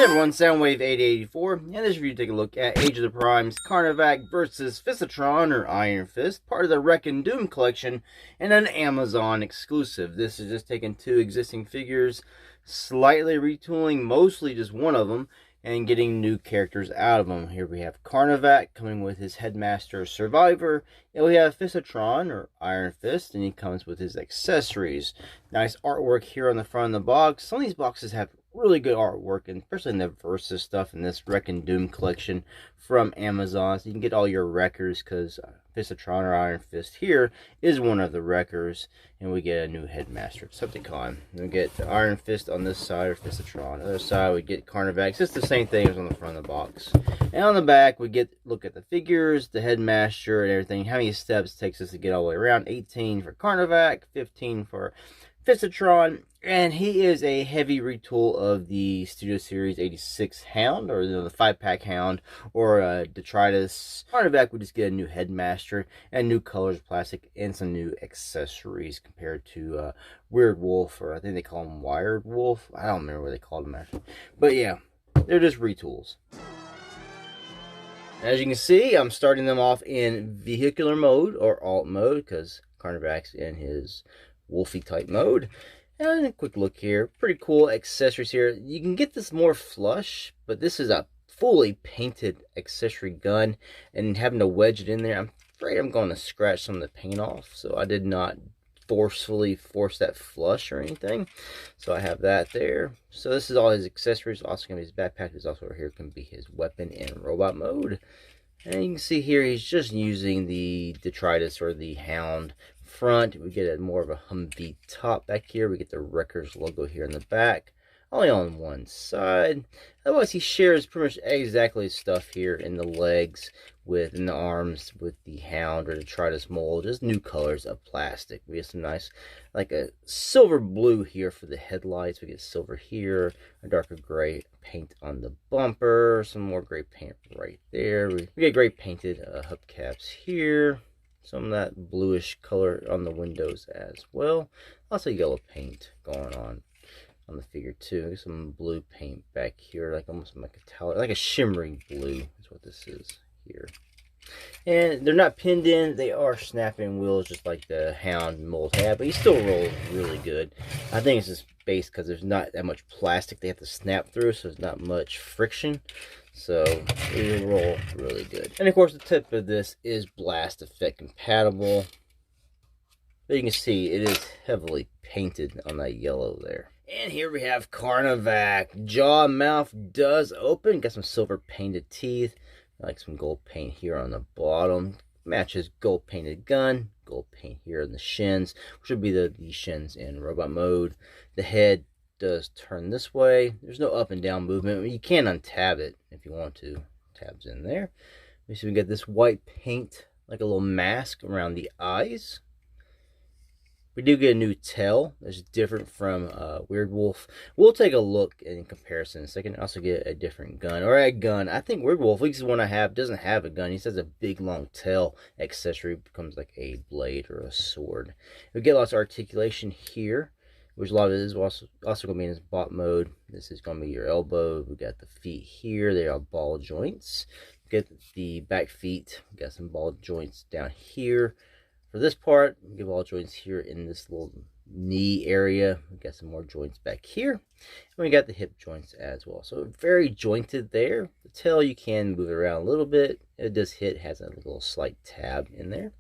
Hey everyone, Soundwave8084, and this review take a look at Age of the Primes, Carnivac versus Fisitron, or Iron Fist, part of the Wreck and Doom collection, and an Amazon exclusive. This is just taking two existing figures, slightly retooling mostly just one of them, and getting new characters out of them. Here we have Carnivac coming with his Headmaster Survivor, and we have Fisitron, or Iron Fist, and he comes with his accessories. Nice artwork here on the front of the box. Some of these boxes have really good artwork, and especially in the Versus stuff in this Wreck and Doom collection from Amazon. So you can get all your wreckers, because Fisitron or Iron Fist here is one of the wreckers, and we get a new Headmaster Decepticon. We get the Iron Fist on this side, or Fisitron. On the other side, we get Carnivac. It's just the same thing as on the front of the box. And on the back, we get look at the figures, the Headmaster, and everything. How many steps it takes us to get all the way around. 18 for Carnivac, 15 for Fisitron, and he is a heavy retool of the Studio Series 86 Hound, or the 5-pack Hound, or Detritus. Carnivac would just get a new Headmaster, and new colors, plastic, and some new accessories compared to Weird Wolf, or I think they call him Wired Wolf. I don't remember what they called him actually. But yeah, they're just retools. As you can see, I'm starting them off in vehicular mode, or alt mode, because Carnivac's in his wolfy type mode. And a quick look here, pretty cool accessories here. You can get this more flush, but this is a fully painted accessory gun, and having to wedge it in there, I'm afraid I'm going to scratch some of the paint off, so I did not forcefully force that flush or anything. So I have that there. So this is all his accessories. Also going to be his backpack. Is also over here can be his weapon in robot mode. And you can see here he's just using the Detritus or the Hound front. We get more of a Humvee top back here. We get the Wreckers logo here in the back, only on one side. Otherwise, he shares pretty much exactly stuff here in the legs, in the arms with the Hound or Detritus mold. Just new colors of plastic. We get some nice, like a silver blue here for the headlights. We get silver here, a darker gray paint on the bumper, some more gray paint right there. We get gray painted hubcaps here. Some of that bluish color on the windows as well. Also yellow paint going on the figure too. Some blue paint back here, like almost like a shimmering blue is what this is here. And they're not pinned in, they are snapping wheels just like the Hound mold had, but he still rolls really good. I think it's just based because there's not that much plastic they have to snap through, so there's not much friction. So it will roll really good. And of course the tip of this is blast effect compatible. But you can see it is heavily painted on that yellow there. And here we have Carnivac. Jaw and mouth does open. Got some silver painted teeth. Like some gold paint here on the bottom. Matches gold painted gun. Gold paint here in the shins, which would be the shins in robot mode. The head does turn this way. There's no up and down movement. You can untab it if you want to. Tabs in there. So we get this white paint, like a little mask around the eyes. We do get a new tail that's different from Weird Wolf. We'll take a look in comparison in a second. Also get a different gun, or a gun. I think Weird Wolf, at least the one I have, doesn't have a gun. He says a big long tail accessory becomes like a blade or a sword. We get lots of articulation here, which a lot of it is also going to be in his bot mode. This is going to be your elbow. We got the feet here. They are ball joints. We get the back feet. We got some ball joints down here. For this part, we get ball joints here in this little knee area. We got some more joints back here. And we got the hip joints as well. So very jointed there. The tail, you can move it around a little bit. It does has a little slight tab in there.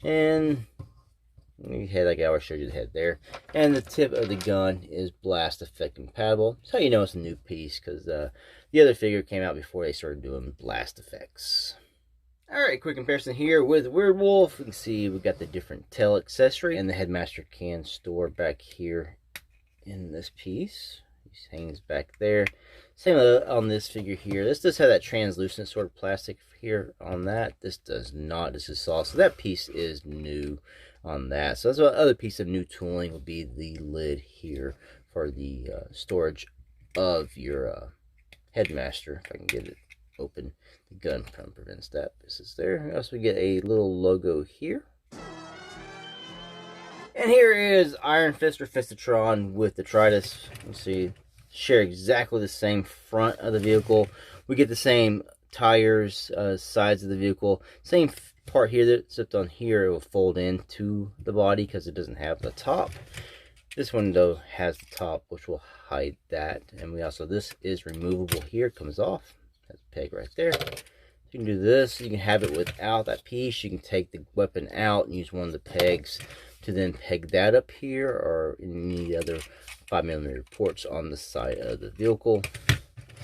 And the head, like I always showed you the head there. And the tip of the gun is blast effect compatible. That's how you know it's a new piece, because the other figure came out before they started doing blast effects. Alright, quick comparison here with Weird Wolf. You can see we got the different tail accessory, and the Headmaster can store back here in this piece. He hangs back there. Same on this figure here. This does have that translucent sort of plastic here on that. This does not. This is soft. So that piece is new on that. So that's the other piece of new tooling will be the lid here for the storage of your Headmaster. If I can get it open, the gun kind of prevents that. This is there. We also get a little logo here. And here is Iron Fist or Fisitron with Detritus. You see share exactly the same front of the vehicle. We get the same tires, sides of the vehicle, same part here, except on here it will fold into the body because it doesn't have the top. This one though has the top, which will hide that. And we also, this is removable here, comes off. That's a peg right there. You can do this. You can have it without that piece. You can take the weapon out and use one of the pegs to then peg that up here, or any other 5mm ports on the side of the vehicle.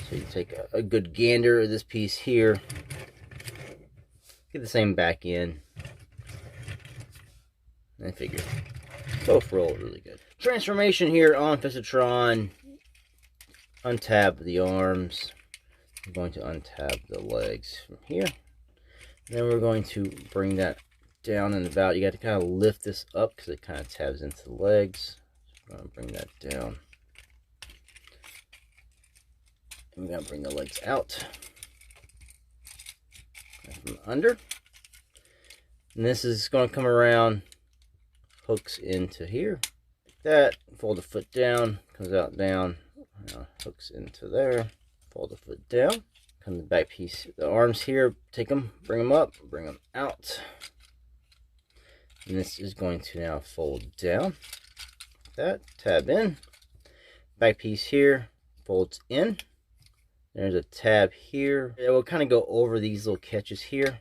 So you take a good gander of this piece here, get the same back in, and figure both roll really good. Transformation here on Fisitron. Untab the arms. I'm going to untab the legs from here. Then we're going to bring that down and about. You got to kind of lift this up because it kind of tabs into the legs. So I'm going to bring that down. And we're going to bring the legs out from under. And this is going to come around, hooks into here. Like that. Fold the foot down, comes out down, hooks into there. Fold the foot down. Come the back piece, the arms here, take them, bring them up, bring them out. And this is going to now fold down. Like that, tab in. Back piece here, folds in. There's a tab here. It will kind of go over these little catches here.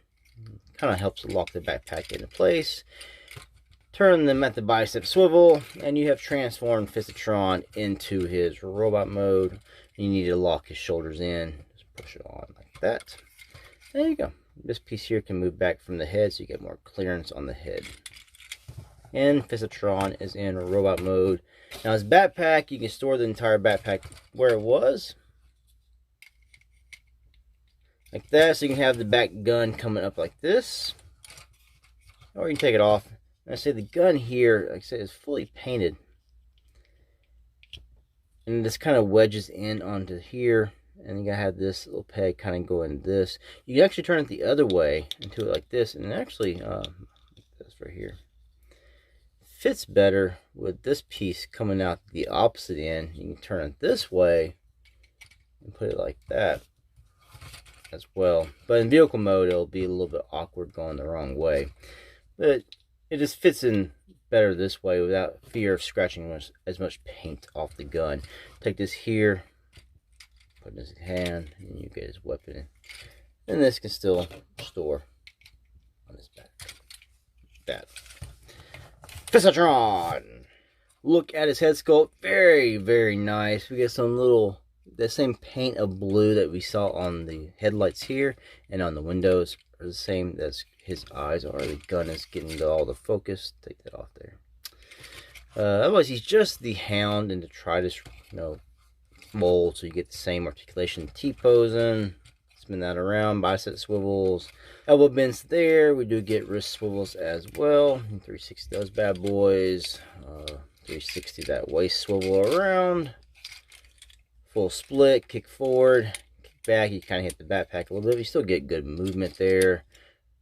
Kind of helps lock the backpack into place. Turn them at the bicep swivel, and you have transformed Fisitron into his robot mode. You need to lock his shoulders in. Just push it on like that. There you go. This piece here can move back from the head so you get more clearance on the head. And Fisitron is in robot mode. Now his backpack, you can store the entire backpack where it was. Like that, so you can have the back gun coming up like this. Or you can take it off. And I say the gun here, like I said, is fully painted. And this kind of wedges in onto here. And you gotta have this little peg kind of go in this. You can actually turn it the other way and do it like this. And actually, this right here fits better with this piece coming out the opposite end. You can turn it this way and put it like that as well. But in vehicle mode, it'll be a little bit awkward going the wrong way. But it just fits in better this way without fear of scratching as much paint off the gun. Take this here, put in his hand, and you get his weapon. And this can still store on his back. That. Fisitron! Look at his head sculpt. Very, very nice. We get some little, the same paint of blue that we saw on the headlights here and on the windows are the same as his eyes are. The gun is getting all the focus. Take that off there. Otherwise, he's just the Hound and Detritus, mold, so you get the same articulation. T-posing, spin that around, bicep swivels, elbow bends there. We do get wrist swivels as well. 360 those bad boys. 360 that waist swivel around. Full split, kick forward, kick back. You kind of hit the backpack a little bit. You still get good movement there.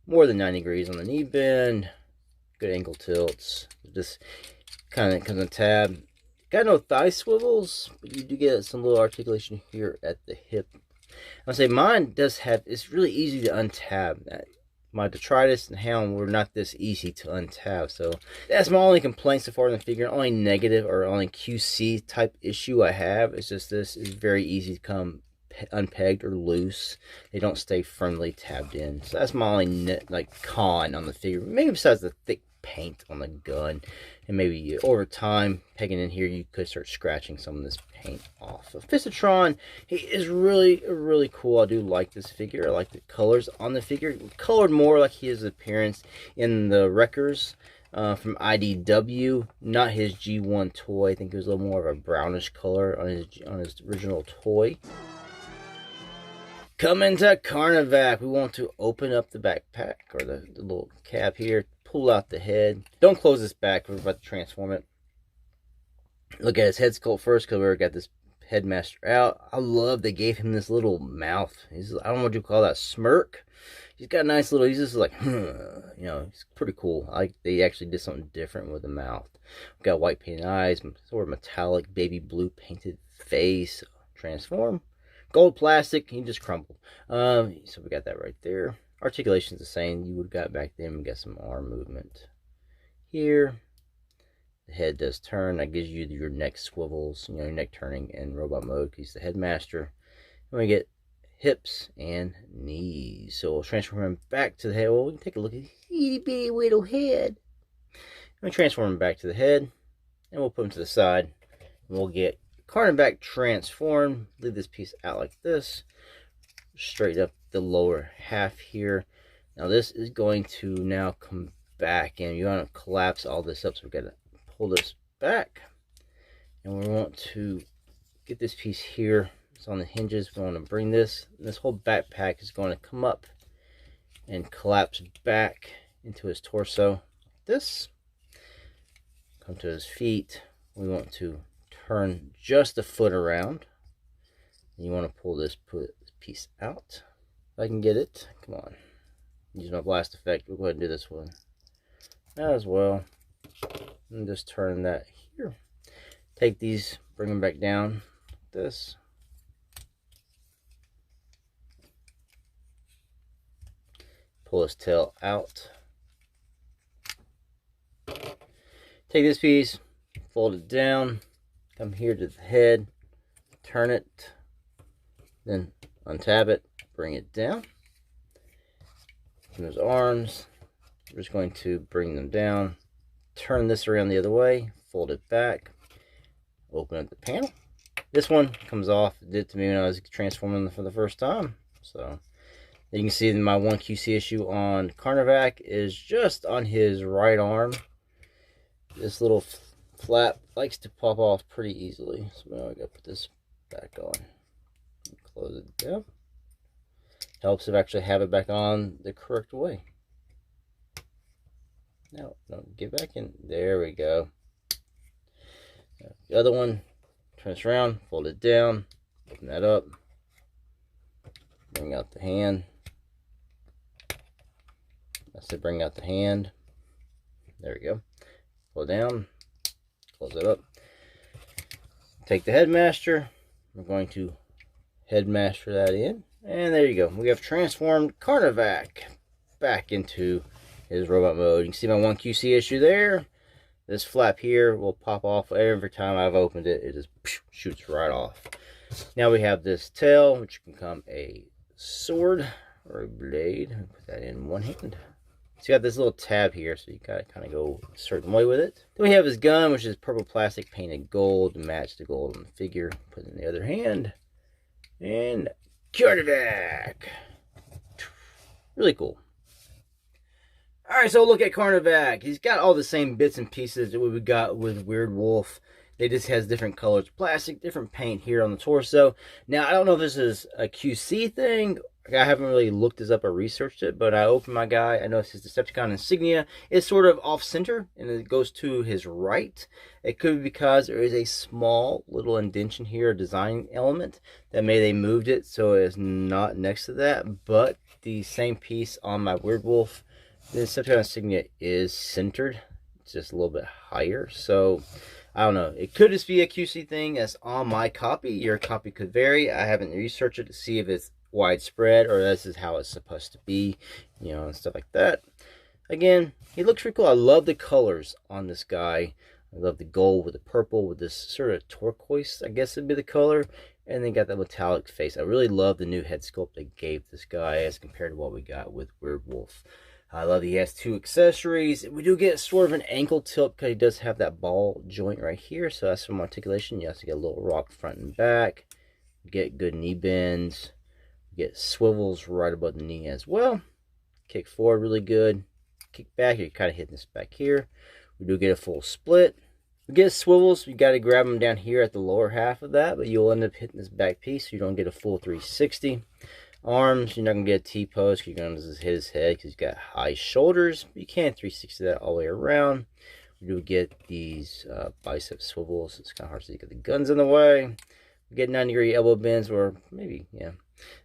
More than 90 degrees on the knee bend. Good ankle tilts. Just kind of comes on tab. Got no thigh swivels, but you do get some little articulation here at the hip. I'll say mine does have, it's really easy to untab. My Detritus and Hound were not this easy to untab, so that's my only complaint so far in the figure. Only negative or only QC type issue I have is just this is very easy to come unpegged or loose. They don't stay firmly tabbed in, so that's my only con on the figure. Maybe besides the thick paint on the gun, and maybe over time pegging in here you could start scratching some of this paint off. So Fisitron, he is really cool. I do like this figure. I like the colors on the figure, colored more like his appearance in the Wreckers from IDW, not his G1 toy. I think it was a little more of a brownish color on his original toy. Coming to Carnivac, we want to open up the backpack or the little cap here, pull out the head. Don't close this back, we're about to transform it. Look at his head sculpt first because we already got this headmaster out. I love they gave him this little mouth. I don't know what you call that, smirk. He's got a nice little, he's just like, it's pretty cool. They actually did something different with the mouth. We've got white painted eyes, sort of metallic baby blue painted face, transform. Gold plastic, he just crumbled. So we got that right there. Articulation's the same you would have got back then. We got some arm movement here. The head does turn. That gives you your neck swivels, you know, your neck turning in robot mode. He's the headmaster. And we get hips and knees. So we'll transform him back to the head. Well, we can take a look at his itty bitty little head. And we transform him back to the head. And we'll put him to the side. And we'll get Carnivac transformed. Leave this piece out like this. Straighten up the lower half here. Now this is going to now come back in. You want to collapse all this up. So we've got to pull this back. And we want to get this piece here. It's on the hinges. We want to bring this. This whole backpack is going to come up and collapse back into his torso. Like this. Come to his feet. We want to turn just a foot around. You want to pull this piece out. If I can get it. Come on. Use my blast effect. We'll go ahead and do this one as well. And just turn that here. Take these, bring them back down. Like this. Pull his tail out. Take this piece, fold it down, come here to the head, turn it, then untap it, bring it down. From his arms, we're just going to bring them down, turn this around the other way, fold it back, open up the panel. This one comes off. It did to me when I was transforming for the first time. So you can see my 1QC issue on Carnivac is just on his right arm. This little flap likes to pop off pretty easily. So now I gotta put this back on. Close it down. Helps if I actually have it back on the correct way. No, get back in. There we go. The other one, turn this around, fold it down, open that up, bring out the hand. I said bring out the hand. There we go. Pull down, close it up. Take the headmaster. We're going to headmaster that in. And there you go. We have transformed Carnivac back into his robot mode. You can see my 1QC issue there. This flap here will pop off every time I've opened it. It just shoots right off. Now we have this tail, which can become a sword or a blade. Put that in one hand. It's got this little tab here, so you gotta kind of go a certain way with it. Then we have his gun, which is purple plastic painted gold to match the gold on the figure. Put it in the other hand. And Carnivac. Really cool. Alright, so look at Carnivac. He's got all the same bits and pieces that we got with Weird Wolf. They just has different colors, plastic, different paint here on the torso. Now, I don't know if this is a QC thing. I haven't really looked this up or researched it, but I opened my guy. I noticed his Decepticon insignia is sort of off-center, and it goes to his right. It could be because there is a small little indentation here, a design element, that maybe they moved it so it's not next to that. But the same piece on my Weird Wolf, the Decepticon insignia is centered. It's just a little bit higher, so I don't know. It could just be a QC thing that's on my copy. Your copy could vary. I haven't researched it to see if it's widespread or this is how it's supposed to be, you know, and stuff like that. Again, he looks pretty cool. I love the colors on this guy. I love the gold with the purple with this sort of turquoise, I guess would be the color. And then got that metallic face. I really love the new head sculpt they gave this guy as compared to what we got with Weird Wolf. I love that he has two accessories. We do get sort of an ankle tilt because he does have that ball joint right here. So that's some articulation. You also get a little rock front and back. Get good knee bends. Get swivels right above the knee as well. Kick forward really good. Kick back. You're kind of hitting this back here. We do get a full split. We get swivels. You got to grab them down here at the lower half of that. But you'll end up hitting this back piece. So you don't get a full 360. Arms, you're not going to get a T-pose because you're going to hit his head because he's got high shoulders. You can't 360 that all the way around. We do get these bicep swivels. It's kind of hard to see because the gun's in the way. We get 90-degree elbow bends or maybe, yeah,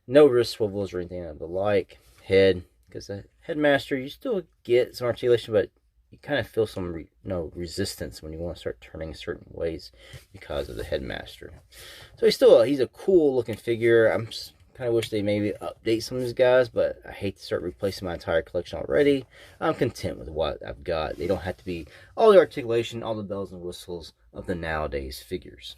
no wrist swivels or anything of the like. Head, because the headmaster, you still get some articulation, but you kind of feel some resistance when you want to start turning certain ways because of the headmaster. So he's a cool looking figure. I'm just kind of wish they maybe update some of these guys, but I hate to start replacing my entire collection already. I'm content with what I've got. They don't have to be all the articulation, all the bells and whistles of the nowadays figures.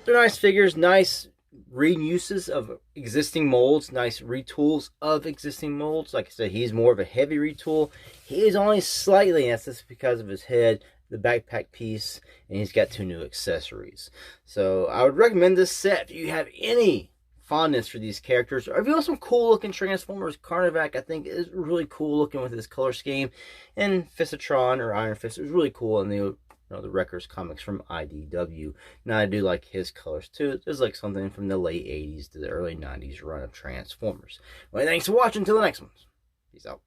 They're nice figures, nice reuses of existing molds, nice retools of existing molds. Like I said, he's more of a heavy retool. He is only slightly, and that's just because of his head, the backpack piece, and he's got 2 new accessories. So I would recommend this set if you have any fondness for these characters, or if you want some cool looking Transformers. Carnivac, I think, is really cool looking with his color scheme, and Fisitron or Iron Fist is really cool in the the Wreckers comics from IDW. Now I do like his colors too. It's like something from the late 80s to the early 90s run of Transformers. Well, thanks for watching. Until the next one. Peace out.